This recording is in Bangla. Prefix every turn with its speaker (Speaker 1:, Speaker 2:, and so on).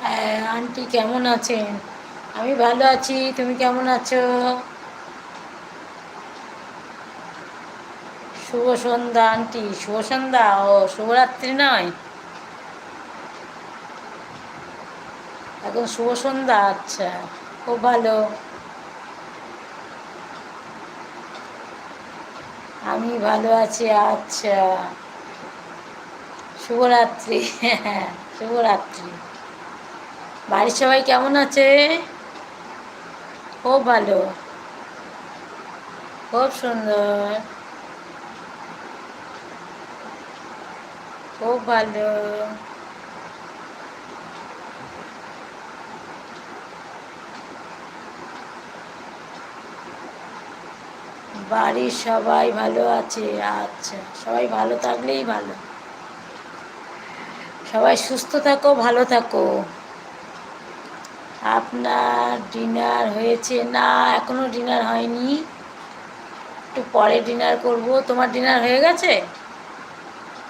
Speaker 1: আন্টি কেমন আছেন? আমি ভালো আছি, তুমি কেমন আছো? শুভ সন্ধ্যা আন্টি, শুভ সন্ধ্যা। ও শুভরাত্রি নয়, এখন শুভ সন্ধ্যা। আচ্ছা, খুব ভালো। আমি ভালো আছি। আচ্ছা, শুভরাত্রি। হ্যাঁ, শুভরাত্রি। বাড়ির সবাই কেমন আছে? খুব ভালো, খুব সুন্দর, খুব ভালো। বাড়ির সবাই ভালো আছে। আচ্ছা, সবাই ভালো থাকলেই ভালো। সবাই সুস্থ থাকো, ভালো থাকো। আপনার ডিনার হয়েছে? না, এখনো ডিনার হয়নি, একটু পরে ডিনার করব। তোমার ডিনার হয়ে গেছে?